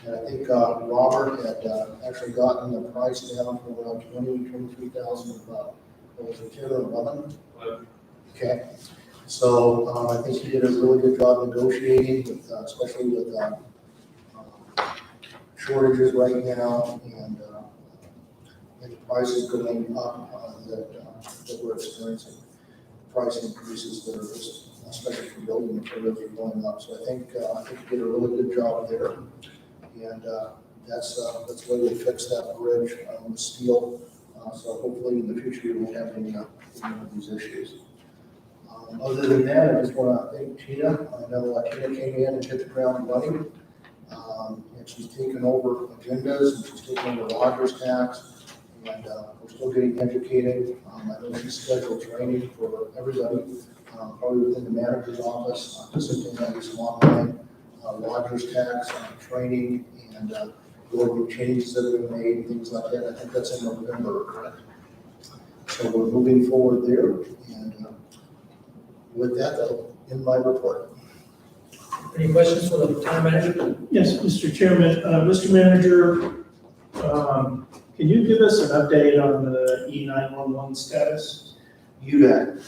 And I think Robert had actually gotten the price down from around 23,000 was it 10 or 11? Okay. So I think he did a really good job negotiating, with, especially with shortages right now and the prices going up that we're experiencing. Price increases that are just, especially for building materials, are going up. So I think he did a really good job there. And that's the way we fix that bridge with steel. So hopefully in the future we won't have any of these issues. Other than that, I just want to thank Tina. I know Tina came in and hit the ground running. And she's taken over agendas and she's taken over Rogers tax. And we're still getting educated. I know she's scheduled training for everybody, probably within the manager's office, participating in some online Rogers tax training and the changes that have been made, things like that. I think that's in November, correct? So we're moving forward there. And with that, I'll end my report. Any questions for the town manager? Yes, Mr. Chairman. Mr. Manager, can you give us an update on the E911 status? You bet.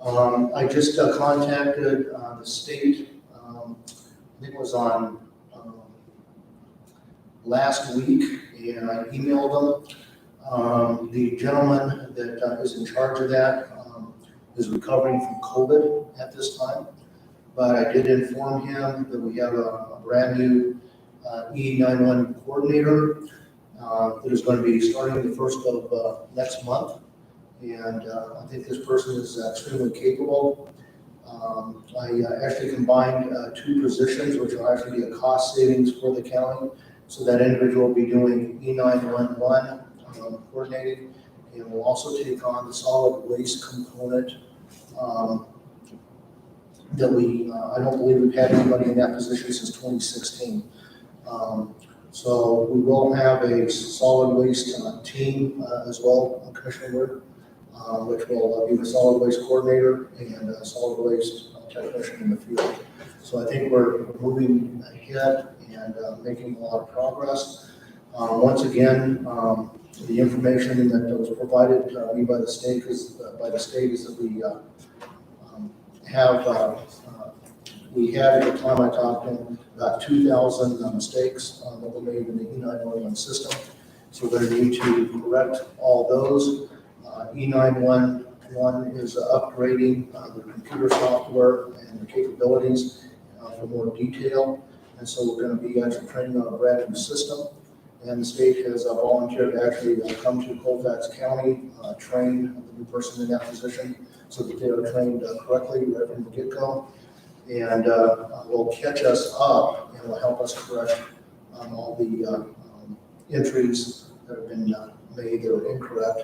I just contacted the state. I think it was on last week, and I emailed them. The gentleman that is in charge of that is recovering from COVID at this time, but I did inform him that we have a brand new E911 coordinator that is going to be starting the first of next month, and I think this person is extremely capable. I actually combined 2 positions, which will actually be a cost savings for the county. So that individual will be doing E911 coordinating, and will also take on the solid waste component that I don't believe we've had anybody in that position since 2016. So we will have a solid waste team as well, Commissioner Ward, which will be the solid waste coordinator and a solid waste technician in the field. So I think we're moving ahead and making a lot of progress. Once again, the information that was provided to me by the state is that we had at the time I talked to them about 2,000 mistakes that were made in the E911 system. So we're going to need to correct all those. E911 is upgrading the computer software and the capabilities for more detail. And so we're going to be actually training on a brand new system. And the state has volunteered to actually come to Colfax County, train the new person in that position so that they are trained correctly right from the get-go. And will catch us up and will help us correct all the entries that have been made that are incorrect.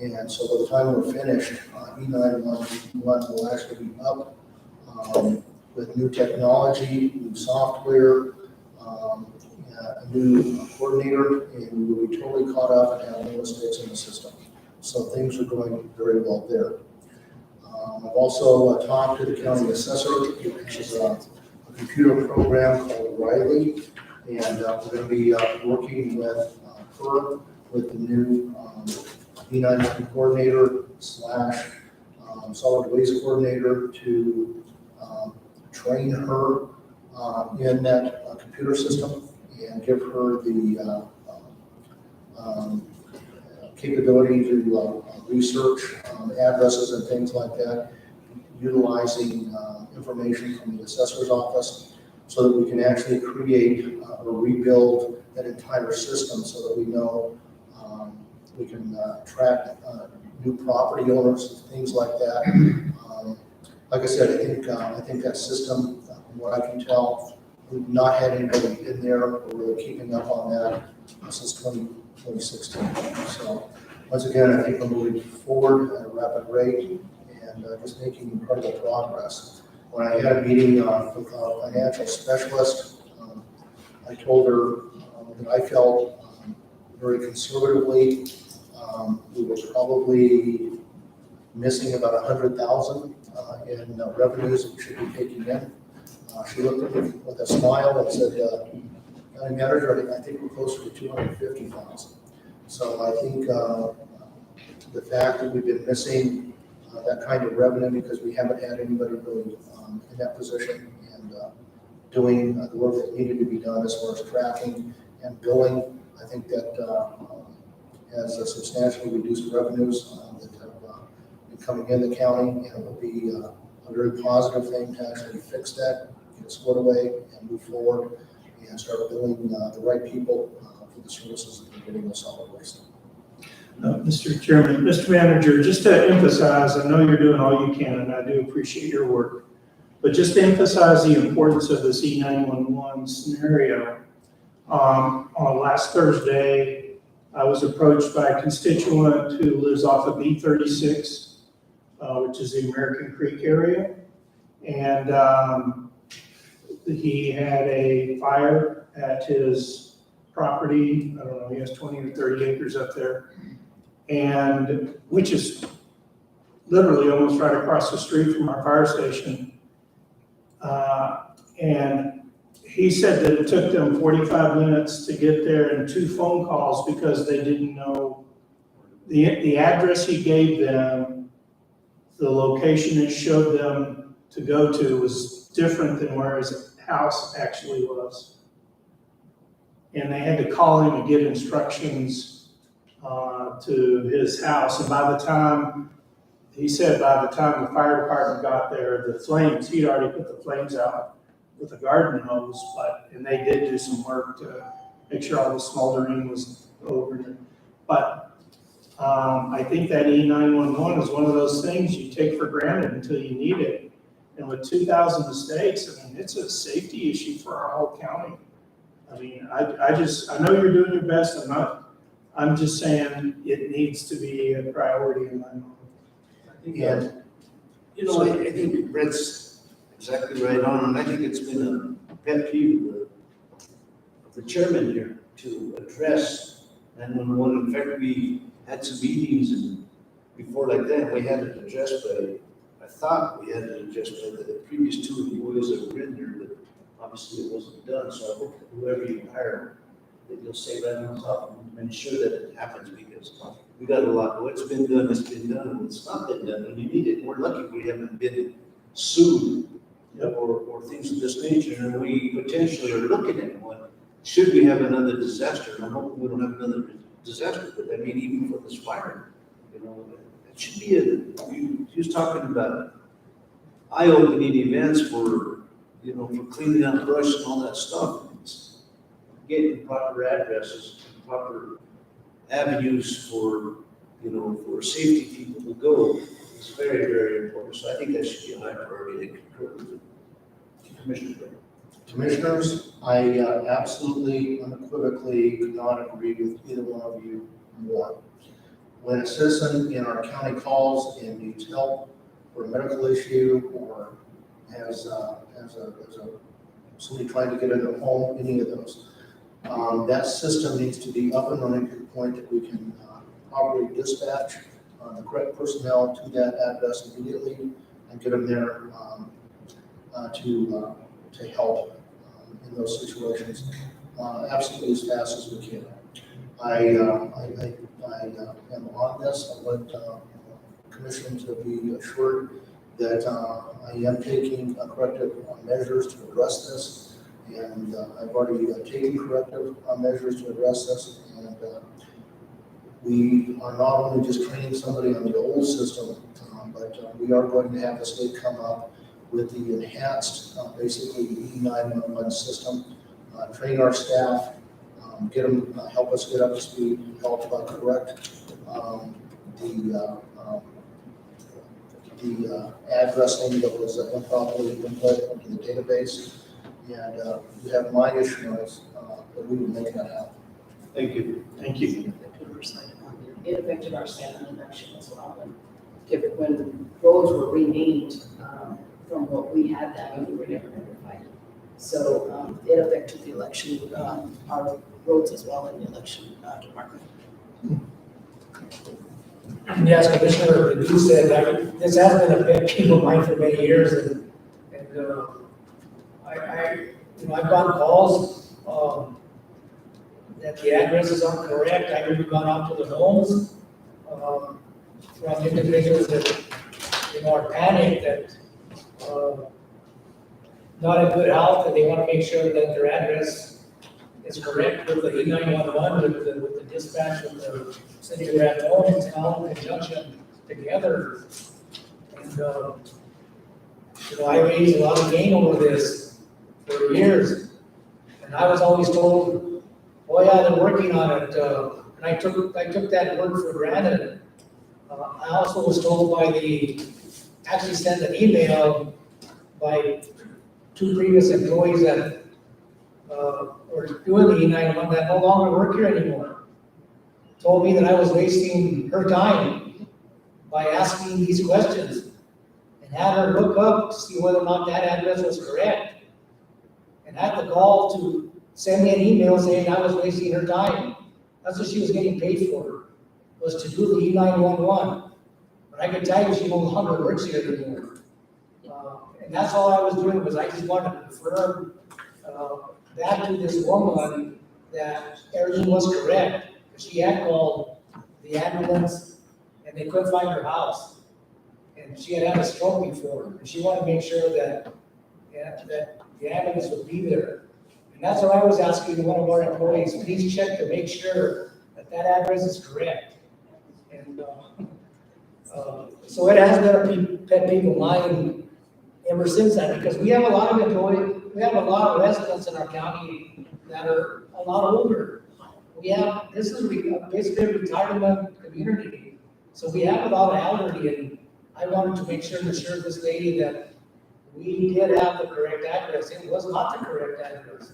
And so by the time we're finished, E911 will actually be up with new technology, new software, a new coordinator, and we will be totally caught up and have no mistakes in the system. So things are going very well there. I've also talked to the county assessor, which is a computer program called Riley, and we're going to be working with her with the new E911 coordinator / solid waste coordinator to train her in that computer system and give her the capability to research addresses and things like that, utilizing information from the assessor's office so that we can actually create or rebuild that entire system so that we know we can track new property owners, things like that. Like I said, I think that system, from what I can tell, we've not had anybody in there. We're really keeping up on that since 2016. So once again, I think we're moving forward at a rapid rate and just making incredible progress. When I had a meeting with a financial specialist, I told her that I felt very conservatively we were probably missing about 100,000 in revenues that we should be taking in. She looked at me with a smile and said, "County Manager, I think we're closer to 250,000." So I think the fact that we've been missing that kind of revenue because we haven't had anybody really in that position and doing the work that needed to be done as far as tracking and billing, I think that has substantially reduced revenues that have been coming in the county, and it will be a very positive thing to actually fix that, get it squared away, and move forward and start billing the right people for the services that they're getting with solid waste. Mr. Chairman, Mr. Manager, just to emphasize, I know you're doing all you can, and I do appreciate your work, but just to emphasize the importance of this E911 scenario, on last Thursday, I was approached by a constituent who lives off of B36, which is the American Creek area, and he had a fire at his property. I don't know, he has 20 or 30 acres up there, and which is literally almost right across the street from our fire station. And he said that it took them 45 minutes to get there and 2 phone calls because they didn't know the address he gave them, the location it showed them to go to was different than where his house actually was. And they had to call him and get instructions to his house. And by the time, he said by the time the fire department got there, the flames, he'd already put the flames out with a garden hose, and they did do some work to make sure all the smoldering was over. But I think that E911 is one of those things you take for granted until you need it. And with 2,000 mistakes, I mean, it's a safety issue for our whole county. I mean, I know you're doing your best. I'm just saying it needs to be a priority in my mind. Yeah. You know, I think Brett's exactly right on, and I think it's been a pet peeve of the chairman here to address 911. In fact, we had some meetings and before like that, we had it addressed by, I thought we had it addressed by the previous 2 employees that were in there, but obviously it wasn't done. So I hope that whoever you hire, that you'll say right on top and ensure that it happens, because we got a lot. What's been done has been done, and it's not been done, and you need it. We're lucky we haven't been sued or things of this nature, and we potentially are looking at one. Should we have another disaster? And I'm hoping we don't have another disaster, but I mean, even for this fire, you know, it should be he was talking about eye-opening events for, you know, for cleaning out brush and all that stuff. It's getting proper addresses, proper avenues for, you know, for safety people to go is very, very important. So I think that should be a high priority to concur with Commissioner Brown. Commissioners, I absolutely unequivocally could not agree with either one of you more. When a citizen in our county calls and needs help for a medical issue or has somebody trying to get into their home, any of those, that system needs to be up and running to the point that we can properly dispatch the correct personnel to that address immediately and get them there to help in those situations absolutely as fast as we can. I am on this. I want Commission to be assured that I am taking corrective measures to address this. And I've already taken corrective measures to address this. And we are not only just training somebody on the old system, but we are going to have the state come up with the enhanced, basically E911 system, train our staff, get them, help us get up to speed, help correct the addressing that was improperly input into the database. And you have my assurance that we will make that happen. Thank you. Thank you. It affected our salmon election as well, when roads were renamed, from what we had that, we were never notified. So, it affected the election, our roads as well in the election, department. Yes, Commissioner, you said that this has been a pet peeve of mine for many years, and I've gotten calls, that the addresses aren't correct. I've even gone out to the homes, from individuals that, are panicked that, not in good health, and they want to make sure that their address is correct with the E911, with the dispatch, with the city of Raton, it's all in conjunction together. And, I raised a lot of gain over this for years. And I was always told, oh yeah, they're working on it, and I took that word for granted. I also was told actually sent an email by two previous employees that were doing the E911 that no longer work here anymore. Told me that I was wasting her time by asking these questions, and had her look up to see whether or not that address was correct, and had the gall to send me an email saying I was wasting her time. That's what she was getting paid for, was to do the E911. But I can tell you she no longer works here anymore. And that's all I was doing, was I just wanted to confirm back to this woman that everything was correct. She had called the ambulance and they couldn't find her house. And she had a stroke before, and she wanted to make sure that the ambulance would be there. And that's what I was asking one of our employees, please check to make sure that address is correct. And so it has been a pet peeve of mine ever since that, because we have a lot of employees, we have a lot of residents in our county that are a lot older. This is basically a retirement community, so we have a lot of elderly, and I wanted to make sure to assure this lady that we did have the correct address. It was not the correct address,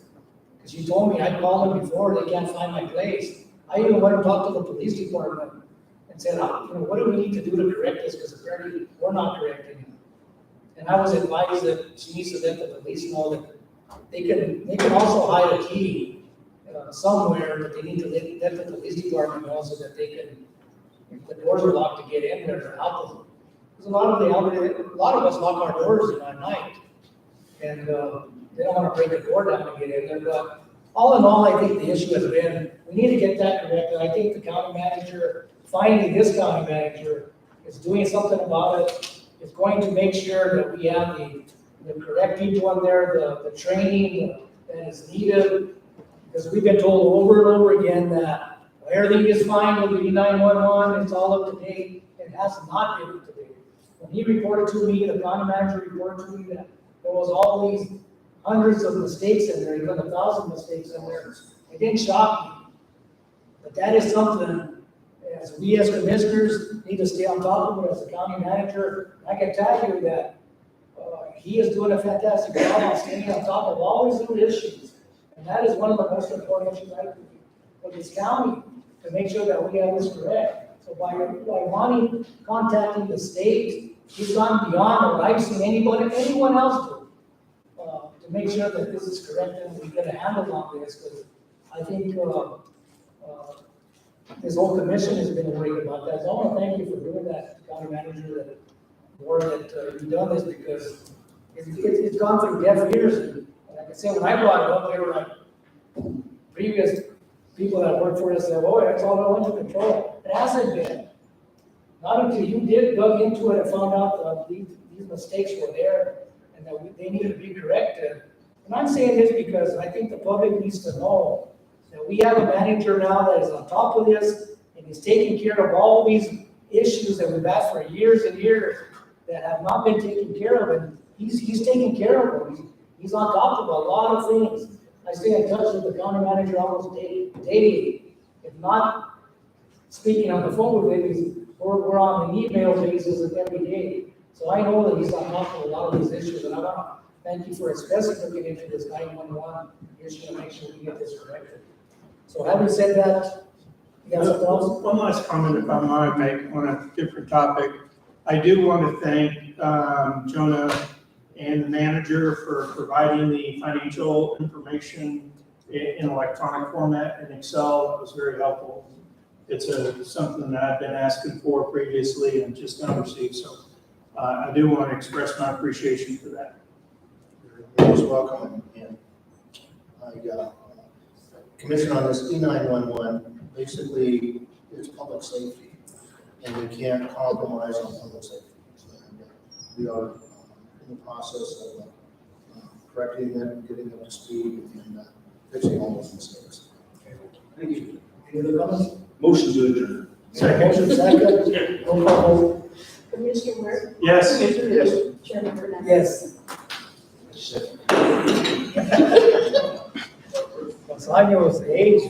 because she told me, I called them before, they can't find my place. I even went and talked to the police department and said, what do we need to do to correct this, because apparently we're not correcting it. And I was advised that she needs to let the police know that they can also hide a key somewhere, but they need to let the police department know so that they can, if the doors are locked, to get in there to help them. Because a lot of us lock our doors at night, and they don't want to break the door down to get in there. But all in all, I think the issue has been, we need to get that corrected. I think the county manager, finally this county manager, is doing something about it. Is going to make sure that we have the correct people in there, the training that is needed. Because we've been told over and over again that everything is fine with the E911, it's all up to date. It has not been up to date. When he reported to me, the county manager reported to me that there was all these hundreds of mistakes in there, even 1,000 mistakes in there. It didn't shock me. But that is something, as we as commissioners need to stay on top of it as a county manager. I can tell you that he is doing a fantastic job on staying on top of all these new issues. And that is one of the most important issues I think for this county, to make sure that we have this correct. So by Lonnie contacting the state, he's gone beyond what I've seen anyone else do, to make sure that this is correct and we get a handle on this. Because I think this whole commission has been worried about that. So I want to thank you for doing that, county manager, that more that you've done this, because it's gone through deaf ears. And like I said, when I brought it up, they were like, previous people that worked for us said, oh, that's all under control. It hasn't been. Not until you did dug into it and found out that these mistakes were there and that they needed to be corrected. And I'm saying this because I think the public needs to know that we have a manager now that is on top of this and is taking care of all these issues that we've had for years and years that have not been taken care of, and he's taking care of them. He's on top of a lot of things. I stay in touch with the county manager almost daily, if not speaking on the phone with him, we're on an email basis every day. So I know that he's on top of a lot of these issues, and I want to thank you for especially looking into this 911 issue to make sure we get this corrected. So having said that, you got something else? One last comment, if I might make, on a different topic. I do want to thank Jonah and the manager for providing the financial information in electronic format in Excel. It was very helpful. It's something that I've been asking for previously and just not received. So I do want to express my appreciation for that. You're most welcome. And I commission on this E911, basically it's public safety, and we can't compromise on public safety. And, we are in the process of correcting it and getting up to speed and fixing all those mistakes. Thank you. Any other comments? Motion to adjourn. Motion second. Roll call vote. Commissioner Ware? Yes. Commissioner Yes. Lee? Chairman Burnett? Yes. Lasagna was the age.